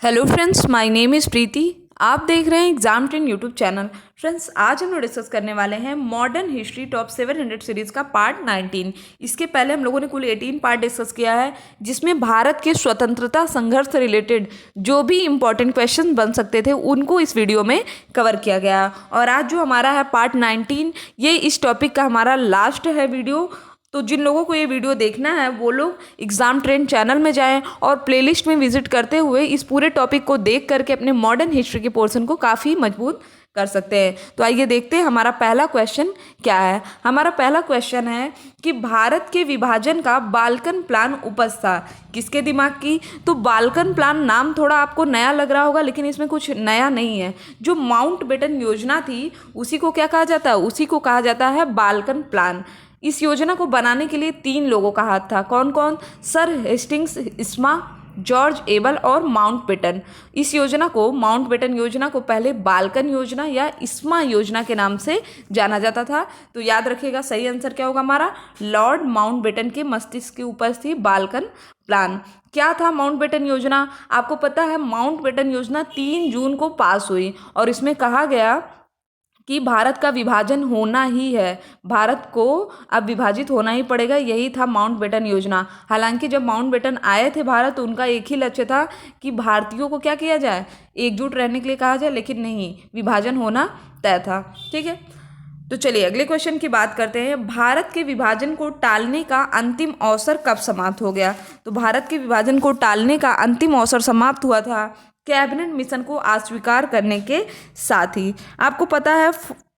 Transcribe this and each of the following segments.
Hello friends, my name is Preeti. आप देख रहे हैं exam train YouTube channel. Friends, आज हम लोग डिस्कस करने वाले हैं मॉडर्न हिस्ट्री टॉप 700 सीरीज़ का पार्ट 19। इसके पहले हम लोगों ने कुल 18 पार्ट डिस्कस किया है, जिसमें भारत के स्वतंत्रता संघर्ष से रिलेटेड जो भी इंपॉर्टेंट क्वेश्चन बन सकते थे उनको इस वीडियो में कवर किया गया। और आज जो हमारा है पार्ट 19, ये इस टॉपिक का हमारा लास्ट है वीडियो। तो जिन लोगों को ये वीडियो देखना है वो लोग एग्ज़ाम ट्रेंड चैनल में जाएं और प्लेलिस्ट में विजिट करते हुए इस पूरे टॉपिक को देख करके अपने मॉडर्न हिस्ट्री के पोर्शन को काफ़ी मजबूत कर सकते हैं। तो आइए देखते हैं हमारा पहला क्वेश्चन क्या है। हमारा पहला क्वेश्चन है कि भारत के विभाजन का बाल्कन प्लान उपज था किसके दिमाग की। तो बाल्कन प्लान नाम थोड़ा आपको नया लग रहा होगा, लेकिन इसमें कुछ नया नहीं है। जो माउंटबेटन योजना थी उसी को क्या कहा जाता है, उसी को कहा जाता है बाल्कन प्लान। इस योजना को बनाने के लिए 3 लोगों का हाथ था। कौन कौन? सर हेस्टिंग्स इस्मा, जॉर्ज एबल और माउंटबेटन। इस योजना को, माउंटबेटन योजना को पहले बाल्कन योजना या इस्मा योजना के नाम से जाना जाता था। तो याद रखिएगा, सही आंसर क्या होगा हमारा? लॉर्ड माउंटबेटन के मस्तिष्क की उपज थी बाल्कन प्लान। क्या था माउंटबेटन योजना? आपको पता है माउंटबेटन योजना 3 जून को पास हुई और इसमें कहा गया कि भारत का विभाजन होना ही है, भारत को अब विभाजित होना ही पड़ेगा। यही था माउंटबेटन योजना। हालांकि जब माउंटबेटन आए थे भारत तो उनका एक ही लक्ष्य था कि भारतीयों को क्या किया जाए, एकजुट रहने के लिए कहा जाए, लेकिन नहीं, विभाजन होना तय था। ठीक है, तो चलिए अगले क्वेश्चन की बात करते हैं। भारत के विभाजन को टालने का अंतिम अवसर कब समाप्त हो गया? तो भारत के विभाजन को टालने का अंतिम अवसर समाप्त हुआ था कैबिनेट मिशन को अस्वीकार करने के साथ ही। आपको पता है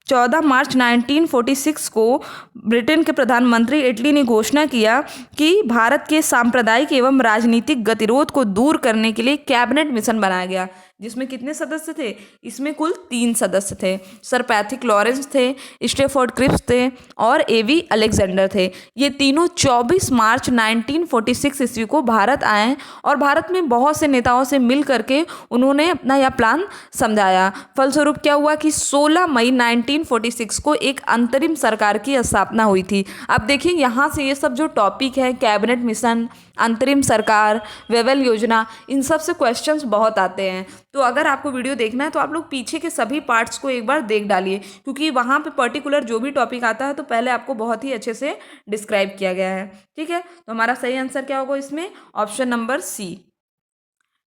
14 मार्च 1946 को ब्रिटेन के प्रधानमंत्री एटली ने घोषणा किया कि भारत के सांप्रदायिक एवं राजनीतिक गतिरोध को दूर करने के लिए कैबिनेट मिशन बनाया गया, जिसमें कितने सदस्य थे? इसमें कुल 3 सदस्य थे। सर पैथिक लॉरेंस थे, स्टेफोर्ड क्रिप्स थे और एवी अलेक्जेंडर थे। ये तीनों 24 मार्च 1946 ईस्वी को भारत आए और भारत में बहुत से नेताओं से मिल करके उन्होंने अपना यह प्लान समझाया। फलस्वरूप क्या हुआ कि 16 मई 1946 को एक अंतरिम सरकार की स्थापना हुई थी। अब देखिए यहाँ से ये सब जो टॉपिक है, कैबिनेट मिशन, अंतरिम सरकार, वेवेल योजना, इन सब से क्वेश्चंस बहुत आते हैं। तो अगर आपको वीडियो देखना है तो आप लोग पीछे के सभी पार्ट्स को एक बार देख डालिए, क्योंकि वहाँ पे पर्टिकुलर जो भी टॉपिक आता है तो पहले आपको बहुत ही अच्छे से डिस्क्राइब किया गया है। ठीक है, तो हमारा सही आंसर क्या होगा इसमें? Option number C.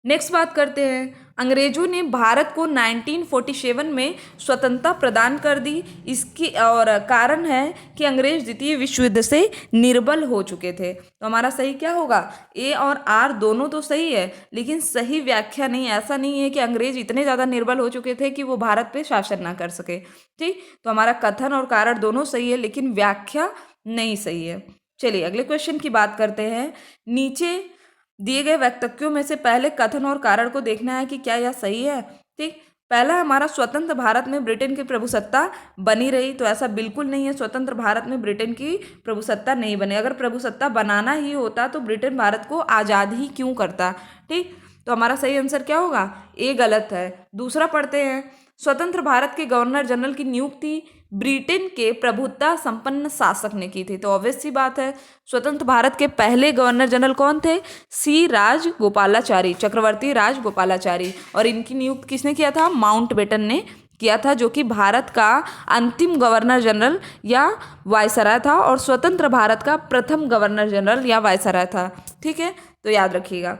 नेक्स्ट बात करते हैं। अंग्रेजों ने भारत को 1947 में स्वतंत्रता प्रदान कर दी। इसकी और कारण है कि अंग्रेज द्वितीय विश्व युद्ध से निर्बल हो चुके थे। तो हमारा सही क्या होगा? ए और आर दोनों तो सही है, लेकिन सही व्याख्या नहीं। ऐसा नहीं है कि अंग्रेज इतने ज़्यादा निर्बल हो चुके थे कि वो भारत पे शासन ना कर सके। ठीक, तो हमारा कथन और कारण दोनों सही है, लेकिन व्याख्या नहीं सही है। चलिए अगले क्वेश्चन की बात करते हैं। नीचे दिए गए वक्तव्यों में से पहले कथन और कारण को देखना है कि क्या यह सही है। ठीक, पहला हमारा, स्वतंत्र भारत में ब्रिटेन की प्रभुसत्ता बनी रही। तो ऐसा बिल्कुल नहीं है, स्वतंत्र भारत में ब्रिटेन की प्रभुसत्ता नहीं बनी। अगर प्रभुसत्ता बनाना ही होता तो ब्रिटेन भारत को आज़ाद ही क्यों करता। ठीक, तो हमारा सही आंसर क्या होगा? ए गलत है। दूसरा पढ़ते हैं। स्वतंत्र भारत के गवर्नर जनरल की नियुक्ति ब्रिटेन के प्रभुत्ता संपन्न शासक ने की थी। तो ऑब्वियस सी बात है, स्वतंत्र भारत के पहले गवर्नर जनरल कौन थे? सी राजगोपालाचारी, चक्रवर्ती राजगोपालाचारी। और इनकी नियुक्त किसने किया था? माउंटबेटन ने किया था, जो कि भारत का अंतिम गवर्नर जनरल या वायसराय था और स्वतंत्र भारत का प्रथम गवर्नर जनरल या वायसराय था। ठीक है, तो याद रखिएगा।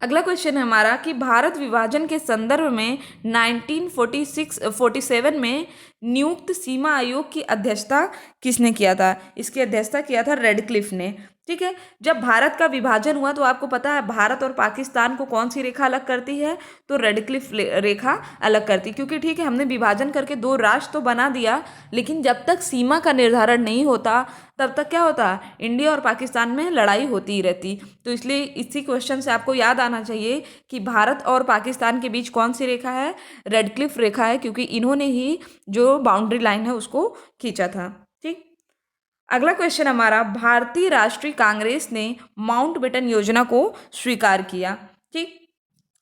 अगला क्वेश्चन है हमारा कि भारत विभाजन के संदर्भ में 1947 में नियुक्त सीमा आयोग की अध्यक्षता किसने किया था? इसकी अध्यक्षता किया था रेडक्लिफ ने। ठीक है, जब भारत का विभाजन हुआ तो आपको पता है भारत और पाकिस्तान को कौन सी रेखा अलग करती है? तो रेडक्लिफ रेखा अलग करती, क्योंकि ठीक है हमने विभाजन करके 2 राष्ट्र तो बना दिया, लेकिन जब तक सीमा का निर्धारण नहीं होता तब तक क्या होता? इंडिया और पाकिस्तान में लड़ाई होती ही रहती। तो इसलिए इसी क्वेश्चन से आपको याद आना चाहिए कि भारत और पाकिस्तान के बीच कौन सी रेखा है? रेडक्लिफ रेखा है, क्योंकि इन्होंने ही जो बाउंड्री लाइन है उसको खींचा था। ठीक, अगला क्वेश्चन हमारा, भारतीय राष्ट्रीय कांग्रेस ने माउंटबेटन योजना को स्वीकार किया। ठीक,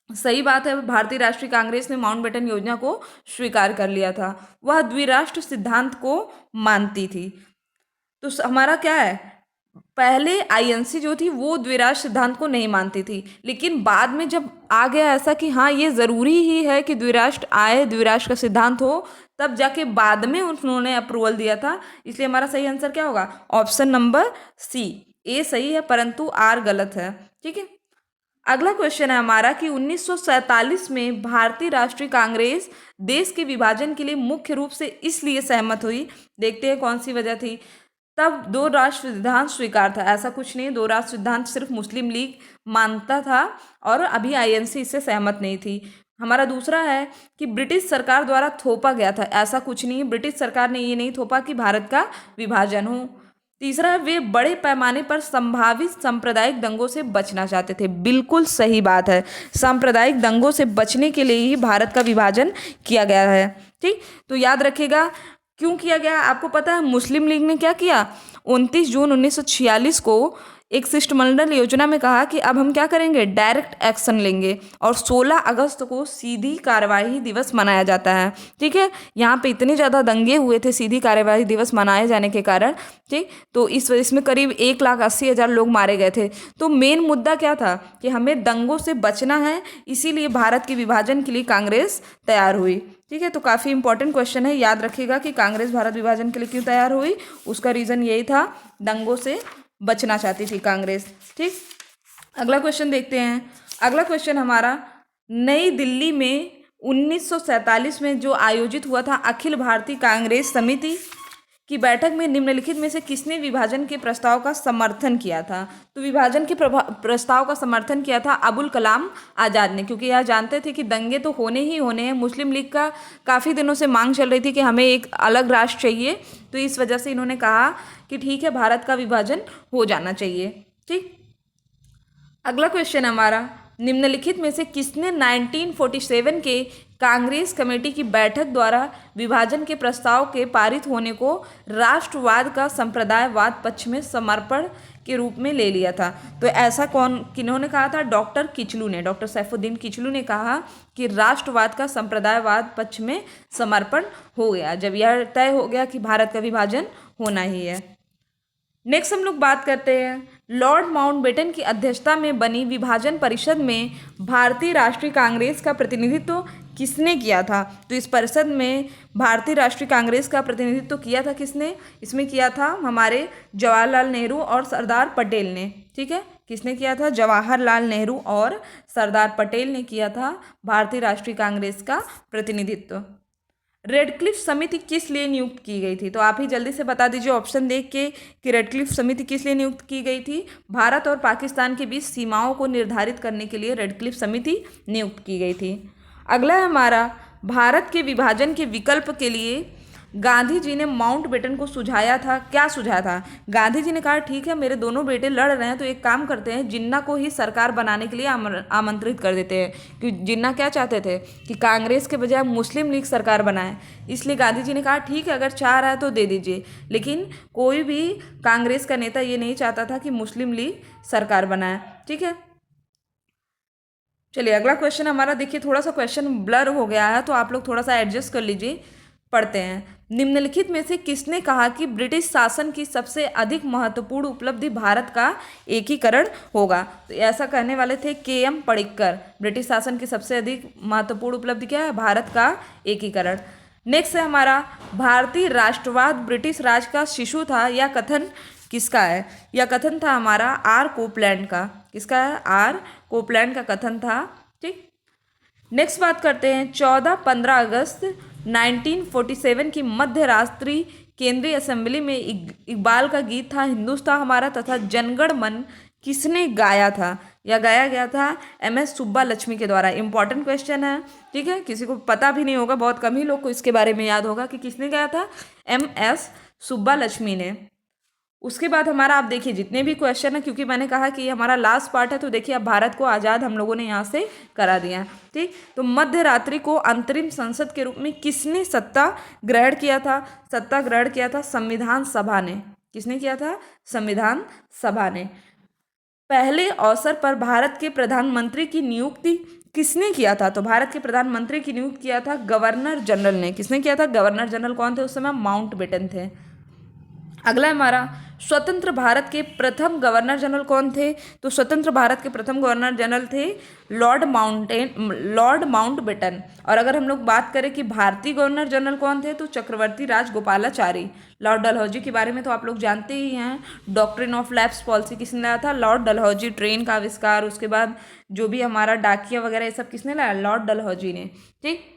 सही बात है, भारतीय राष्ट्रीय कांग्रेस ने माउंटबेटन योजना को स्वीकार कर लिया था। वह द्विराष्ट्र सिद्धांत को मानती थी। तो हमारा क्या है? पहले आईएनसी जो थी वो द्विराष्ट्र सिद्धांत को नहीं मानती थी, लेकिन बाद में जब आ गया ऐसा कि हाँ ये ज़रूरी ही है कि द्विराष्ट्र आए, द्विराष्ट्र का सिद्धांत हो, तब जाके बाद में उन्होंने अप्रूवल दिया था। इसलिए हमारा सही आंसर क्या होगा? ऑप्शन नंबर सी, ए सही है परंतु आर गलत है। ठीक है, अगला क्वेश्चन है हमारा कि 1947 में भारतीय राष्ट्रीय कांग्रेस देश के विभाजन के लिए मुख्य रूप से इसलिए सहमत हुई। देखते हैं कौन सी वजह थी। तब दो राष्ट्र सिद्धांत स्वीकार था, ऐसा कुछ नहीं, दो राष्ट्र सिद्धांत सिर्फ मुस्लिम लीग मानता था और अभी आईएनसी इससे सहमत नहीं थी। हमारा दूसरा है कि ब्रिटिश सरकार द्वारा थोपा गया था, ऐसा कुछ नहीं, ब्रिटिश सरकार ने ये नहीं थोपा कि भारत का विभाजन हो। तीसरा, वे बड़े पैमाने पर संभावित सांप्रदायिक दंगों से बचना चाहते थे। बिल्कुल सही बात है, सांप्रदायिक दंगों से बचने के लिए ही भारत का विभाजन किया गया है। ठीक, तो याद रखिएगा क्यों किया गया। आपको पता है मुस्लिम लीग ने क्या किया? 29 जून 1946 को एक शिष्टमंडल योजना में कहा कि अब हम क्या करेंगे, डायरेक्ट एक्शन लेंगे, और 16 अगस्त को सीधी कार्यवाही दिवस मनाया जाता है। ठीक है, यहाँ पे इतने ज़्यादा दंगे हुए थे सीधी कार्यवाही दिवस मनाए जाने के कारण। ठीक, तो इस वजह इसमें करीब 1,80,000 लोग मारे गए थे। तो मेन मुद्दा क्या था कि हमें दंगों से बचना है, इसीलिए भारत के विभाजन के लिए कांग्रेस तैयार हुई। ठीक है, तो काफ़ी इंपॉर्टेंट क्वेश्चन है, याद रखिएगा कि कांग्रेस भारत विभाजन के लिए क्यों तैयार हुई। उसका रीज़न यही था, दंगों से बचना चाहती थी कांग्रेस। ठीक, अगला क्वेश्चन देखते हैं। अगला क्वेश्चन हमारा, नई दिल्ली में 1947 में जो आयोजित हुआ था अखिल भारतीय कांग्रेस समिति की बैठक में निम्नलिखित में से किसने विभाजन के प्रस्ताव का समर्थन किया था? तो विभाजन के प्रस्ताव का समर्थन किया था अबुल कलाम आज़ाद ने, क्योंकि यह जानते थे कि दंगे तो होने ही होने हैं। मुस्लिम लीग का काफ़ी दिनों से मांग चल रही थी कि हमें एक अलग राष्ट्र चाहिए, तो इस वजह से इन्होंने कहा कि ठीक है भारत का विभाजन हो जाना चाहिए। ठीक, अगला क्वेश्चन हमारा, निम्नलिखित में से किसने 1947 के कांग्रेस कमेटी की बैठक द्वारा विभाजन के प्रस्ताव के पारित होने को राष्ट्रवाद का संप्रदायवाद पक्ष में समर्पण के रूप में ले लिया था? तो ऐसा किन्होंने कहा था? डॉक्टर किचलू ने, डॉक्टर सैफुद्दीन किचलू ने कहा कि राष्ट्रवाद का संप्रदायवाद पक्ष में समर्पण हो गया, जब यह तय हो गया कि भारत का विभाजन होना ही है। नेक्स्ट हम लोग बात करते हैं, लॉर्ड माउंटबेटन की अध्यक्षता में बनी विभाजन परिषद में भारतीय राष्ट्रीय कांग्रेस का प्रतिनिधित्व किसने किया था? तो इस परिषद में भारतीय राष्ट्रीय कांग्रेस का प्रतिनिधित्व किया था किसने? इसमें किया था हमारे जवाहरलाल नेहरू और सरदार पटेल ने। ठीक है, किसने किया था? जवाहरलाल नेहरू और सरदार पटेल ने किया था भारतीय राष्ट्रीय कांग्रेस का प्रतिनिधित्व। रेडक्लिफ समिति किस लिए नियुक्त की गई थी? तो आप ही जल्दी से बता दीजिए ऑप्शन देख के कि रेडक्लिफ समिति किस लिए नियुक्त की गई थी। भारत और पाकिस्तान के बीच सीमाओं को निर्धारित करने के लिए रेडक्लिफ समिति नियुक्त की गई थी। अगला है हमारा, भारत के विभाजन के विकल्प के लिए गांधी जी ने माउंटबेटन को सुझाया था, क्या सुझाया था? गांधी जी ने कहा ठीक है मेरे दोनों बेटे लड़ रहे हैं तो एक काम करते हैं, जिन्ना को ही सरकार बनाने के लिए आमंत्रित कर देते हैं। कि जिन्ना क्या चाहते थे कि कांग्रेस के बजाय मुस्लिम लीग सरकार बनाए, इसलिए गांधी जी ने कहा ठीक है अगर चाह रहा है तो दे दीजिए। लेकिन कोई भी कांग्रेस का नेता ये नहीं चाहता था कि मुस्लिम लीग सरकार बनाए। ठीक है, चलिए अगला क्वेश्चन हमारा देखिए, थोड़ा सा क्वेश्चन ब्लर हो गया है तो आप लोग थोड़ा सा एडजस्ट कर लीजिए। पढ़ते हैं, निम्नलिखित में से किसने कहा कि ब्रिटिश शासन की सबसे अधिक महत्वपूर्ण उपलब्धि भारत का एकीकरण होगा? तो ऐसा कहने वाले थे के.एम. पडिक्कर। ब्रिटिश शासन की सबसे अधिक महत्वपूर्ण उपलब्धि क्या है? भारत का एकीकरण। नेक्स्ट है हमारा, भारतीय राष्ट्रवाद ब्रिटिश राज का शिशु था, यह कथन किसका है? यह कथन था हमारा आर कोपलैंड का। किसका है? आर कोपलैंड का कथन था। ठीक, नेक्स्ट बात करते हैं, 14-15 अगस्त 1947 की मध्य रात्रि केंद्रीय असेंबली में इकबाल का गीत था हिंदुस्तान हमारा तथा जनगण मन किसने गाया था? या गाया गया था एम.एस. सुब्बा लक्ष्मी के द्वारा। इंपॉर्टेंट क्वेश्चन है। ठीक है, किसी को पता भी नहीं होगा, बहुत कम ही लोग को इसके बारे में याद होगा कि किसने गाया था, एम.एस. सुब्बा लक्ष्मी ने। उसके बाद हमारा आप देखिए जितने भी क्वेश्चन है, क्योंकि मैंने कहा कि ये हमारा लास्ट पार्ट है तो देखिए अब भारत को आज़ाद हम लोगों ने यहाँ से करा दिया। ठीक, तो मध्य रात्रि को अंतरिम संसद के रूप में किसने सत्ता ग्रहण किया था? सत्ता ग्रहण किया था संविधान सभा ने। किसने किया था? संविधान सभा ने। पहले अवसर पर भारत के प्रधानमंत्री की नियुक्ति किसने किया था? तो भारत के प्रधानमंत्री की नियुक्त किया था गवर्नर जनरल ने। किसने किया था? गवर्नर जनरल कौन थे उस समय? माउंटबेटन थे। अगला है हमारा, स्वतंत्र भारत के प्रथम गवर्नर जनरल कौन थे? तो स्वतंत्र भारत के प्रथम गवर्नर जनरल थे लॉर्ड माउंटबेटन। और अगर हम लोग बात करें कि भारतीय गवर्नर जनरल कौन थे, तो चक्रवर्ती राजगोपालाचारी। लॉर्ड डलहौजी के बारे में तो आप लोग जानते ही हैं। डॉक्ट्रिन ऑफ लैप्स पॉलिसी किसने लाया था? लॉर्ड डलहौजी। ट्रेन का आविष्कार, उसके बाद जो भी हमारा डाकिया वगैरह ये सब किसने लाया? लॉर्ड डलहौजी ने। ठीक।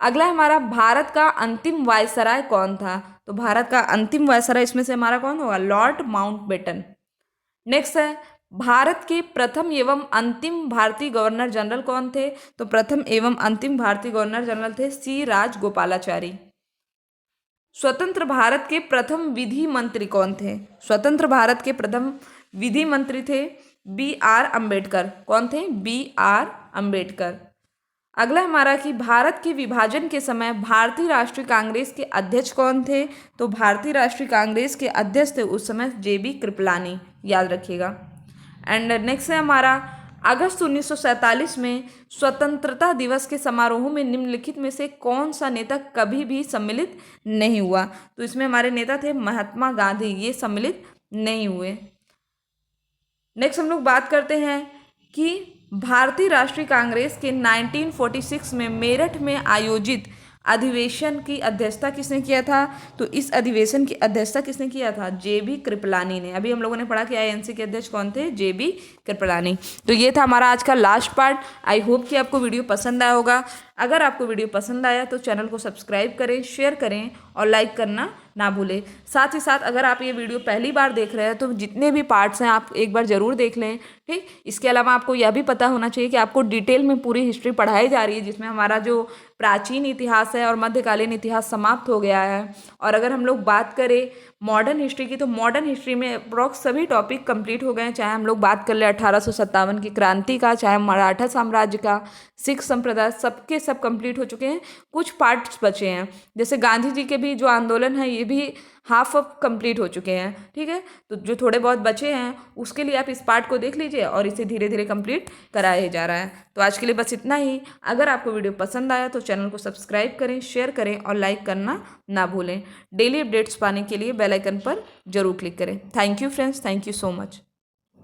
अगला है हमारा, भारत का अंतिम वायसराय कौन था? तो भारत का अंतिम वायसराय इसमें से हमारा कौन होगा? Lord Mountbatten. नेक्स्ट है, भारत के प्रथम एवं अंतिम भारतीय गवर्नर जनरल कौन थे? तो प्रथम एवं अंतिम भारतीय गवर्नर जनरल थे सी राजगोपालाचारी। स्वतंत्र भारत के प्रथम विधि मंत्री कौन थे? स्वतंत्र भारत के प्रथम विधि मंत्री थे बी आर अम्बेडकर। कौन थे? B R Ambedkar. अगला हमारा कि भारत के विभाजन के समय भारतीय राष्ट्रीय कांग्रेस के अध्यक्ष कौन थे? तो भारतीय राष्ट्रीय कांग्रेस के अध्यक्ष थे उस समय जेबी कृपलानी, याद रखिएगा। एंड नेक्स्ट है हमारा, अगस्त 1947 में स्वतंत्रता दिवस के समारोह में निम्नलिखित में से कौन सा नेता कभी भी सम्मिलित नहीं हुआ? तो इसमें हमारे नेता थे महात्मा गांधी, ये सम्मिलित नहीं हुए। नेक्स्ट हम लोग बात करते हैं कि भारतीय राष्ट्रीय कांग्रेस के 1946 में मेरठ में आयोजित अधिवेशन की अध्यक्षता किसने किया था? तो इस अधिवेशन की अध्यक्षता किसने किया था? जेबी कृपलानी ने। अभी हम लोगों ने पढ़ा कि आईएनसी के अध्यक्ष कौन थे? जेबी कृपलानी। तो ये था हमारा आज का लास्ट पार्ट। आई होप कि आपको वीडियो पसंद आया होगा। अगर आपको वीडियो पसंद आया तो चैनल को सब्सक्राइब करें, शेयर करें और लाइक करना ना भूलें। साथ ही साथ अगर आप ये वीडियो पहली बार देख रहे हैं तो जितने भी पार्ट्स हैं आप एक बार ज़रूर देख लें। ठीक। इसके अलावा आपको यह भी पता होना चाहिए कि आपको डिटेल में पूरी हिस्ट्री पढ़ाई जा रही है, जिसमें हमारा जो प्राचीन इतिहास है और मध्यकालीन इतिहास समाप्त हो गया है। और अगर हम लोग बात करें मॉडर्न हिस्ट्री की, तो मॉडर्न हिस्ट्री में अप्रॉक्स सभी टॉपिक कंप्लीट हो गए हैं। चाहे हम लोग बात कर ले 1857 की क्रांति का, चाहे मराठा साम्राज्य का, सिख संप्रदाय, सबके सब कंप्लीट हो चुके हैं। कुछ पार्ट्स बचे हैं, जैसे गांधी जी के भी जो आंदोलन है ये भी हाफ ऑफ कंप्लीट हो चुके हैं। ठीक है। तो जो थोड़े बहुत बचे हैं उसके लिए आप इस पार्ट को देख लीजिए और इसे धीरे धीरे कंप्लीट कराया जा रहा है। तो आज के लिए बस इतना ही। अगर आपको वीडियो पसंद आया तो चैनल को सब्सक्राइब करें, शेयर करें और लाइक करना ना भूलें। डेली अपडेट्स पाने के लिए बेल आइकन पर जरूर क्लिक करें। Thank you friends, thank you so much.